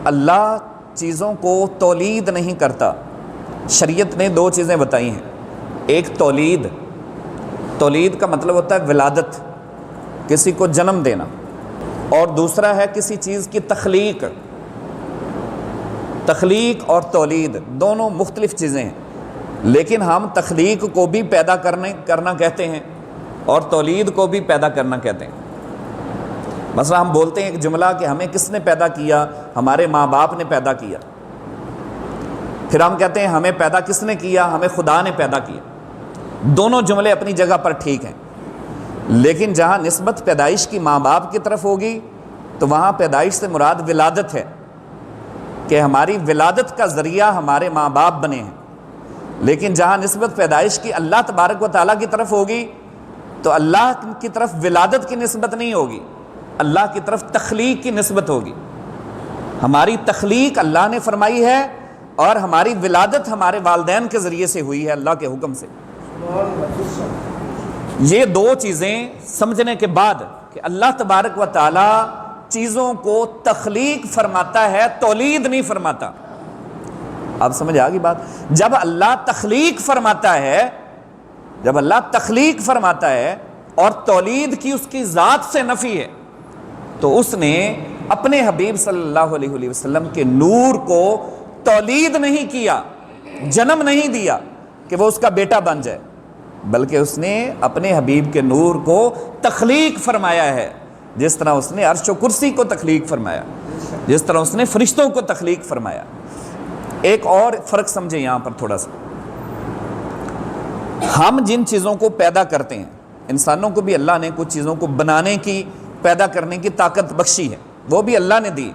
اللہ چیزوں کو تولید نہیں کرتا۔ شریعت نے دو چیزیں بتائی ہیں، ایک تولید، تولید کا مطلب ہوتا ہے ولادت، کسی کو جنم دینا، اور دوسرا ہے کسی چیز کی تخلیق۔ تخلیق اور تولید دونوں مختلف چیزیں ہیں، لیکن ہم تخلیق کو بھی پیدا کرنا کہتے ہیں اور تولید کو بھی پیدا کرنا کہتے ہیں۔ مثلا ہم بولتے ہیں ایک جملہ کہ ہمیں کس نے پیدا کیا؟ ہمارے ماں باپ نے پیدا کیا۔ پھر ہم کہتے ہیں ہمیں پیدا کس نے کیا؟ ہمیں خدا نے پیدا کیا۔ دونوں جملے اپنی جگہ پر ٹھیک ہیں، لیکن جہاں نسبت پیدائش کی ماں باپ کی طرف ہوگی تو وہاں پیدائش سے مراد ولادت ہے، کہ ہماری ولادت کا ذریعہ ہمارے ماں باپ بنے ہیں۔ لیکن جہاں نسبت پیدائش کی اللہ تبارک و تعالیٰ کی طرف ہوگی تو اللہ کی طرف ولادت کی نسبت نہیں ہوگی، اللہ کی طرف تخلیق کی نسبت ہوگی۔ ہماری تخلیق اللہ نے فرمائی ہے اور ہماری ولادت ہمارے والدین کے ذریعے سے ہوئی ہے اللہ کے حکم سے۔ یہ دو چیزیں سمجھنے کے بعد کہ اللہ تبارک و تعالی چیزوں کو تخلیق فرماتا ہے، تولید نہیں فرماتا۔ آپ سمجھ آگئی بات؟ جب اللہ تخلیق فرماتا ہے، جب اللہ تخلیق فرماتا ہے اور تولید کی اس کی ذات سے نفی ہے، تو اس نے اپنے حبیب صلی اللہ علیہ وسلم کے نور کو تولید نہیں کیا، جنم نہیں دیا کہ وہ اس کا بیٹا بن جائے، بلکہ اس نے اپنے حبیب کے نور کو تخلیق فرمایا ہے، جس طرح اس نے عرش و کرسی کو تخلیق فرمایا، جس طرح اس نے فرشتوں کو تخلیق فرمایا۔ ایک اور فرق سمجھیں یہاں پر تھوڑا سا، ہم جن چیزوں کو پیدا کرتے ہیں، انسانوں کو بھی اللہ نے کچھ چیزوں کو بنانے کی، پیدا کرنے کی طاقت بخشی ہے، وہ بھی اللہ نے دی۔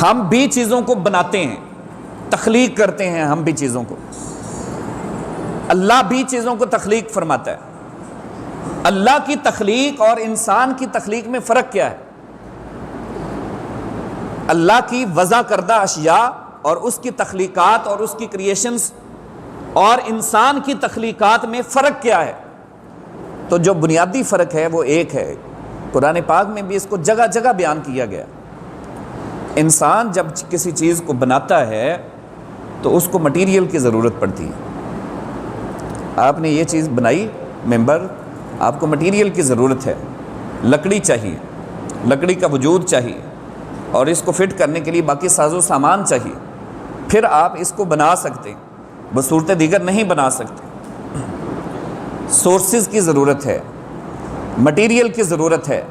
ہم بھی چیزوں کو بناتے ہیں، تخلیق کرتے ہیں، ہم بھی چیزوں کو، اللہ بھی چیزوں کو تخلیق فرماتا ہے۔ اللہ کی تخلیق اور انسان کی تخلیق میں فرق کیا ہے؟ اللہ کی وضع کردہ اشیاء اور اس کی تخلیقات اور اس کی کریشنز اور انسان کی تخلیقات میں فرق کیا ہے؟ تو جو بنیادی فرق ہے وہ ایک ہے، قرآن پاک میں بھی اس کو جگہ جگہ بیان کیا گیا۔ انسان جب کسی چیز کو بناتا ہے تو اس کو مٹیریل کی ضرورت پڑتی ہے۔ آپ نے یہ چیز بنائی، ممبر، آپ کو مٹیریل کی ضرورت ہے، لکڑی چاہیے، لکڑی کا وجود چاہیے، اور اس کو فٹ کرنے کے لیے باقی ساز و سامان چاہیے، پھر آپ اس کو بنا سکتے ہیں، بصورت دیگر نہیں بنا سکتے۔ سورسز کی ضرورت ہے، مٹیریل کی ضرورت ہے،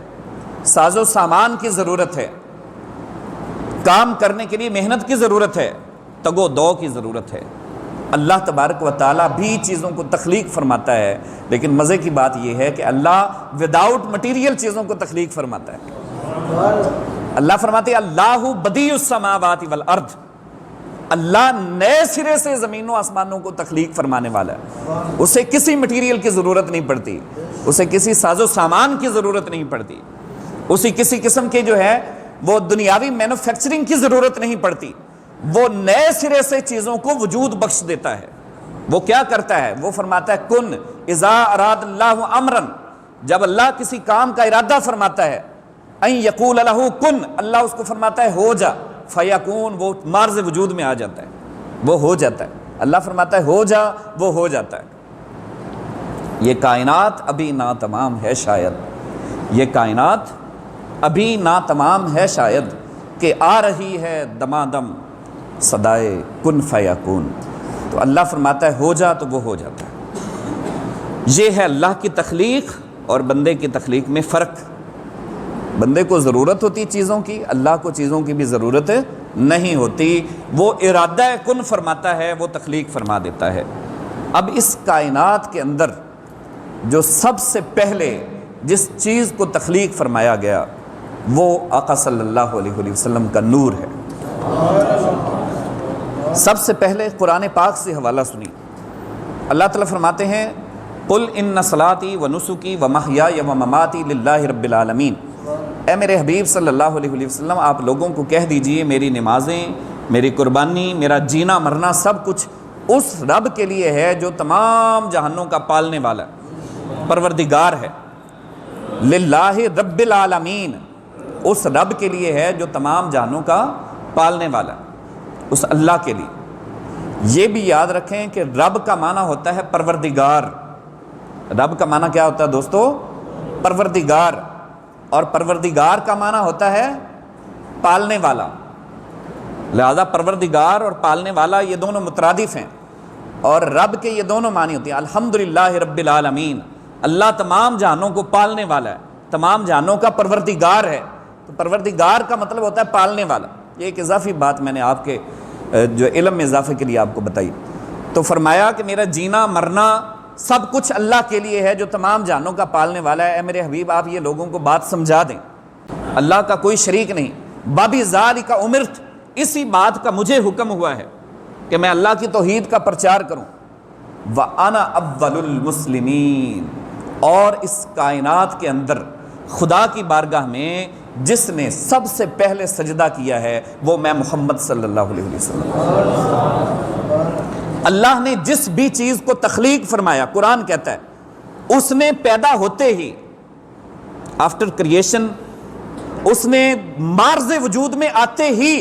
ساز و سامان کی ضرورت ہے، کام کرنے کے لیے محنت کی ضرورت ہے، تگ و دو کی ضرورت ہے۔ اللہ تبارک و تعالیٰ بھی چیزوں کو تخلیق فرماتا ہے، لیکن مزے کی بات یہ ہے کہ اللہ وداؤٹ مٹیریل چیزوں کو تخلیق فرماتا ہے۔ اللہ فرماتے ہیں اللہ بدیع السماوات والارض، اللہ نئے سرے سے زمین و آسمانوں کو تخلیق فرمانے والا ہے، اسے کسی مٹیریل کی ضرورت نہیں پڑتی، اسے کسی ساز و سامان کی ضرورت نہیں پڑتی، اسے کسی قسم کے جو ہے وہ دنیاوی مینوفیکچرنگ کی ضرورت نہیں پڑتی، وہ نئے سرے سے چیزوں کو وجود بخش دیتا ہے۔ وہ کیا کرتا ہے؟ وہ فرماتا ہے کن اذا اراد اللہ امرا، جب اللہ کسی کام کا ارادہ فرماتا ہے، ان یقول لہ کن، اللہ اس کو فرماتا ہے ہو جا، فیکون، وہ مارز وجود میں آ جاتا ہے، وہ ہو جاتا ہے۔ اللہ فرماتا ہے ہو جا، وہ ہو جاتا ہے۔ یہ کائنات ابھی ناتمام ہے شاید، یہ کائنات ابھی ناتمام ہے شاید، کہ آ رہی ہے دمادم صدائے کن فیکون۔ تو اللہ فرماتا ہے ہو جا تو وہ ہو جاتا ہے۔ یہ ہے اللہ کی تخلیق اور بندے کی تخلیق میں فرق۔ بندے کو ضرورت ہوتی چیزوں کی، اللہ کو چیزوں کی بھی ضرورت نہیں ہوتی، وہ ارادہ کن فرماتا ہے، وہ تخلیق فرما دیتا ہے۔ اب اس کائنات کے اندر جو سب سے پہلے جس چیز کو تخلیق فرمایا گیا وہ آقا صلی اللہ علیہ وسلم کا نور ہے۔ سب سے پہلے قرآن پاک سے حوالہ سنی، اللہ تعالیٰ فرماتے ہیں قل ان صلاتی و نسکی و محیای و مماتی للہ رب العالمین، اے میرے حبیب صلی اللہ علیہ وسلم آپ لوگوں کو کہہ دیجئے میری نمازیں، میری قربانی، میرا جینا مرنا سب کچھ اس رب کے لیے ہے جو تمام جہانوں کا پالنے والا پروردگار ہے۔ للہ رب العالمین، اس رب کے لیے ہے جو تمام جہانوں کا پالنے والا ہے، اس اللہ کے لیے۔ یہ بھی یاد رکھیں کہ رب کا معنی ہوتا ہے پروردگار۔ رب کا معنی کیا ہوتا ہے دوستو؟ پروردگار۔ اور پروردگار کا معنی ہوتا ہے پالنے والا۔ لہذا پروردگار اور پالنے والا یہ دونوں مترادف ہیں، اور رب کے یہ دونوں معنی ہوتے ہیں۔ الحمدللہ رب العالمین، اللہ تمام جہانوں کو پالنے والا ہے، تمام جہانوں کا پروردگار ہے۔ تو پروردگار کا مطلب ہوتا ہے پالنے والا۔ یہ ایک اضافی بات میں نے آپ کے جو علم میں اضافے کے لیے آپ کو بتائی۔ تو فرمایا کہ میرا جینا مرنا سب کچھ اللہ کے لیے ہے جو تمام جہانوں کا پالنے والا ہے۔ اے میرے حبیب، آپ یہ لوگوں کو بات سمجھا دیں، اللہ کا کوئی شریک نہیں۔ بابی ذالک امرت، اسی بات کا مجھے حکم ہوا ہے کہ میں اللہ کی توحید کا پرچار کروں۔ وَأَنَا أَوَّلُ الْمُسْلِمِينَ، اور اس کائنات کے اندر خدا کی بارگاہ میں جس نے سب سے پہلے سجدہ کیا ہے وہ میں محمد صلی اللہ علیہ وسلم۔ اللہ نے جس بھی چیز کو تخلیق فرمایا، قرآن کہتا ہے اس نے پیدا ہوتے ہی، آفٹر کریشن، اس نے معرض وجود میں آتے ہی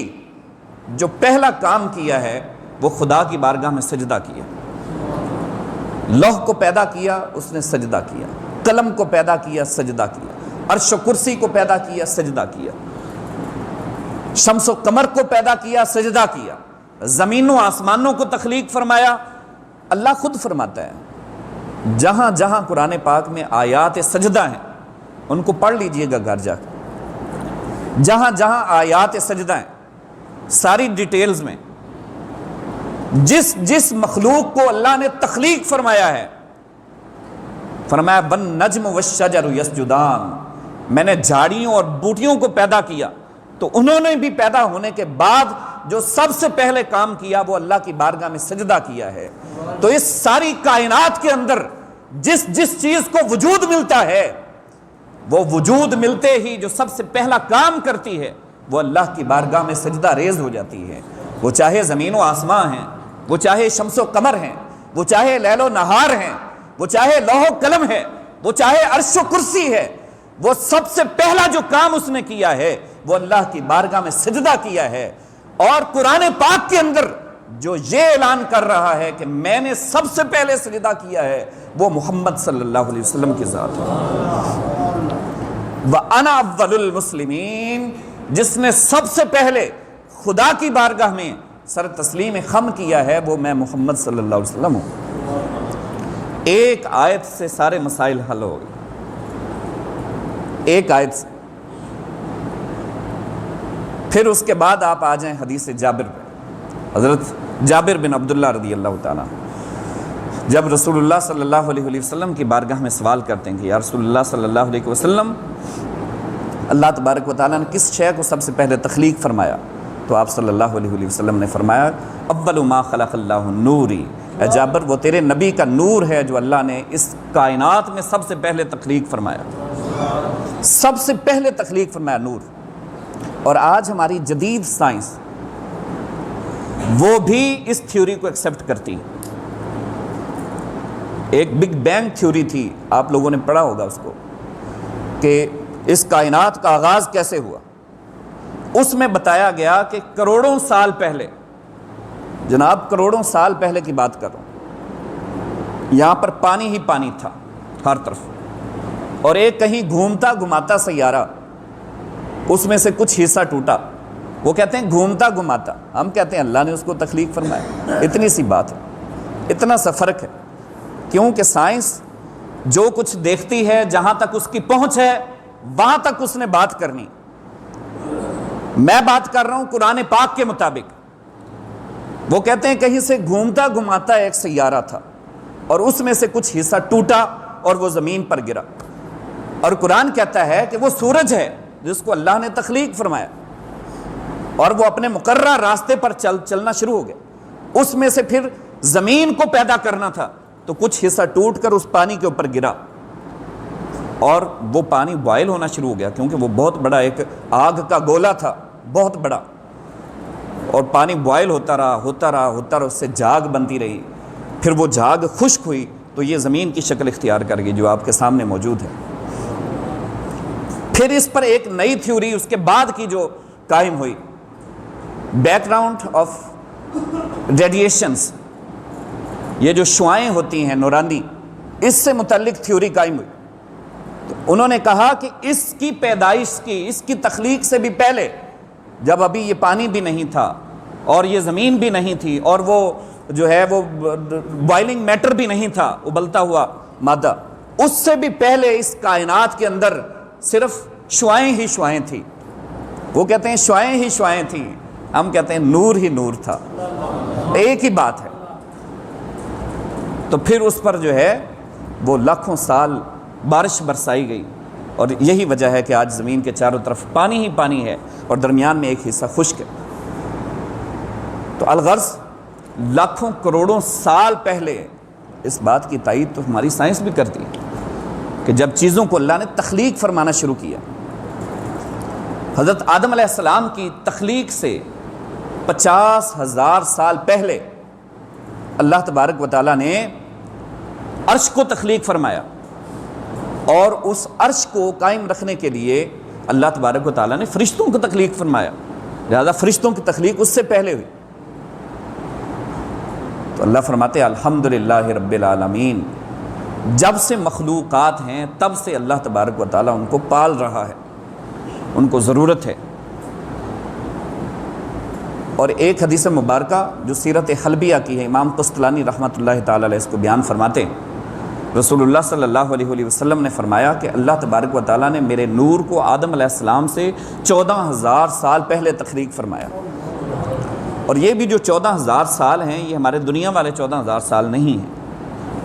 جو پہلا کام کیا ہے وہ خدا کی بارگاہ میں سجدہ کیا۔ لوح کو پیدا کیا، اس نے سجدہ کیا۔ قلم کو پیدا کیا، سجدہ کیا۔ عرش و کرسی کو پیدا کیا، سجدہ کیا۔ شمس و قمر کو پیدا کیا، سجدہ کیا۔ زمین و آسمانوں کو تخلیق فرمایا۔ اللہ خود فرماتا ہے، جہاں جہاں قرآن پاک میں آیات سجدہ ہیں ان کو پڑھ لیجئے گا گھر جا کے۔ جہاں جہاں آیات سجدہ ہیں، ساری ڈیٹیلز میں جس جس مخلوق کو اللہ نے تخلیق فرمایا ہے، فرمایا وَالنَّجْمُ وَالشَّجَرُ يَسْجُدَانِ، میں نے جھاڑیوں اور بوٹیوں کو پیدا کیا، تو انہوں نے بھی پیدا ہونے کے بعد جو سب سے پہلے کام کیا وہ اللہ کی بارگاہ میں سجدہ کیا ہے۔ تو اس ساری کائنات کے اندر جس جس چیز کو وجود ملتا ہے، وہ وجود ملتے ہی جو سب سے پہلا کام کرتی ہے وہ اللہ کی بارگاہ میں سجدہ ریز ہو جاتی ہے۔ وہ چاہے زمین و آسمان ہیں، وہ چاہے شمس و قمر ہیں، وہ چاہے لیل و نہار ہیں، وہ چاہے لوح و قلم ہے، وہ چاہے عرش و کرسی ہے، وہ سب سے پہلا جو کام اس نے کیا ہے وہ اللہ کی بارگاہ میں سجدہ کیا ہے۔ اور قرآن پاک کے اندر جو یہ اعلان کر رہا ہے کہ میں نے سب سے پہلے سجدہ کیا ہے وہ محمد صلی اللہ علیہ وسلم کی ذات ہے۔ وَأَنَا أَوَّلُ الْمُسْلِمِينَ، جس نے سب سے پہلے خدا کی بارگاہ میں سر تسلیم خم کیا ہے وہ میں محمد صلی اللہ علیہ وسلم ہوں۔ ایک آیت سے سارے مسائل حل ہو گئے، ایک آیت سے۔ پھر اس کے بعد آپ آ جائیں حدیث جابر پہ۔ حضرت جابر بن عبداللہ رضی اللہ تعالیٰ جب رسول اللہ صلی اللہ علیہ وسلم کی بارگاہ میں سوال کرتے ہیں کہ یا رسول اللہ صلی اللہ علیہ وسلم، اللہ تبارک و تعالیٰ نے کس شے کو سب سے پہلے تخلیق فرمایا؟ تو آپ صلی اللہ علیہ وسلم نے فرمایا اول ما خلق اللہ نوری، اے جابر وہ تیرے نبی کا نور ہے جو اللہ نے اس کائنات میں سب سے پہلے تخلیق فرمایا، سب سے پہلے تخلیق فرمایا نور۔ اور آج ہماری جدید سائنس وہ بھی اس تھیوری کو ایکسیپٹ کرتی ہے۔ ایک بگ بینگ تھیوری تھی، آپ لوگوں نے پڑھا ہوگا اس کو، کہ اس کائنات کا آغاز کیسے ہوا۔ اس میں بتایا گیا کہ کروڑوں سال پہلے، جناب کروڑوں سال پہلے کی بات کر رہا ہوں، یہاں پر پانی ہی پانی تھا ہر طرف، اور ایک کہیں گھومتا گھماتا سیارہ، اس میں سے کچھ حصہ ٹوٹا۔ وہ کہتے ہیں گھومتا گھماتا، ہم کہتے ہیں اللہ نے اس کو تخلیق فرمایا۔ اتنی سی بات ہے، اتنا سا فرق ہے، کیونکہ سائنس جو کچھ دیکھتی ہے، جہاں تک اس کی پہنچ ہے وہاں تک اس نے بات کرنی۔ میں بات کر رہا ہوں قرآن پاک کے مطابق۔ وہ کہتے ہیں کہیں سے گھومتا گھماتا ایک سیارہ تھا اور اس میں سے کچھ حصہ ٹوٹا اور وہ زمین پر گرا، اور قرآن کہتا ہے کہ وہ سورج ہے جس کو اللہ نے تخلیق فرمایا، اور وہ اپنے مقررہ راستے پر چلنا شروع ہو گیا۔ اس میں سے پھر زمین کو پیدا کرنا تھا تو کچھ حصہ ٹوٹ کر اس پانی کے اوپر گرا، اور وہ پانی بوائل ہونا شروع ہو گیا، کیونکہ وہ بہت بڑا ایک آگ کا گولا تھا، بہت بڑا، اور پانی بوائل ہوتا رہا، اس سے جھاگ بنتی رہی۔ پھر وہ جھاگ خشک ہوئی تو یہ زمین کی شکل اختیار کر گئی جو آپ کے سامنے موجود ہے۔ پھر اس پر ایک نئی تھیوری اس کے بعد کی جو قائم ہوئی، بیک گراؤنڈ آف ریڈیشنز، یہ جو شعائیں ہوتی ہیں نورانی، اس سے متعلق تھیوری قائم ہوئی۔ تو انہوں نے کہا کہ اس کی پیدائش کی، اس کی تخلیق سے بھی پہلے، جب ابھی یہ پانی بھی نہیں تھا اور یہ زمین بھی نہیں تھی اور وہ جو ہے وہ بوائلنگ میٹر بھی نہیں تھا، ابلتا ہوا مادہ، اس سے بھی پہلے اس کائنات کے اندر صرف شعائیں ہی شعائیں تھیں۔ وہ کہتے ہیں شعائیں ہی شعائیں تھیں، ہم کہتے ہیں نور ہی نور تھا، ایک ہی بات ہے۔ تو پھر اس پر جو ہے وہ لاکھوں سال بارش برسائی گئی، اور یہی وجہ ہے کہ آج زمین کے چاروں طرف پانی ہی پانی ہے اور درمیان میں ایک حصہ خشک ہے۔ تو الغرض لاکھوں کروڑوں سال پہلے اس بات کی تائید تو ہماری سائنس بھی کرتی ہے کہ جب چیزوں کو اللہ نے تخلیق فرمانا شروع کیا، حضرت آدم علیہ السلام کی تخلیق سے 50,000 سال پہلے اللہ تبارک و تعالیٰ نے عرش کو تخلیق فرمایا، اور اس عرش کو قائم رکھنے کے لیے اللہ تبارک و تعالیٰ نے فرشتوں کو تخلیق فرمایا، لہذا فرشتوں کی تخلیق اس سے پہلے ہوئی۔ تو اللہ فرماتے ہیں الحمدللہ رب العالمین، جب سے مخلوقات ہیں تب سے اللہ تبارک و تعالیٰ ان کو پال رہا ہے، ان کو ضرورت ہے۔ اور ایک حدیث مبارکہ جو سیرت حلبیہ کی ہے، امام قسطلانی رحمۃ اللہ تعالیٰ علیہ اس کو بیان فرماتے ہیں، رسول اللہ صلی اللہ علیہ وسلم نے فرمایا کہ اللہ تبارک و تعالیٰ نے میرے نور کو آدم علیہ السلام سے 14,000 سال پہلے تخلیق فرمایا، اور یہ بھی جو 14,000 سال ہیں یہ ہمارے دنیا والے 14,000 سال نہیں ہیں،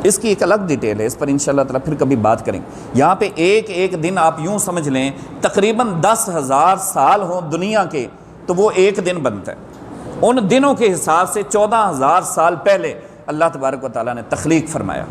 اس کی ایک الگ ڈیٹیل ہے، اس پر انشاءاللہ تعالیٰ پھر کبھی بات کریں۔ یہاں پہ ایک ایک دن آپ یوں سمجھ لیں تقریباً 10,000 سال ہوں دنیا کے تو وہ ایک دن بنتا ہے، ان دنوں کے حساب سے 14,000 سال پہلے اللہ تبارک و تعالیٰ نے تخلیق فرمایا۔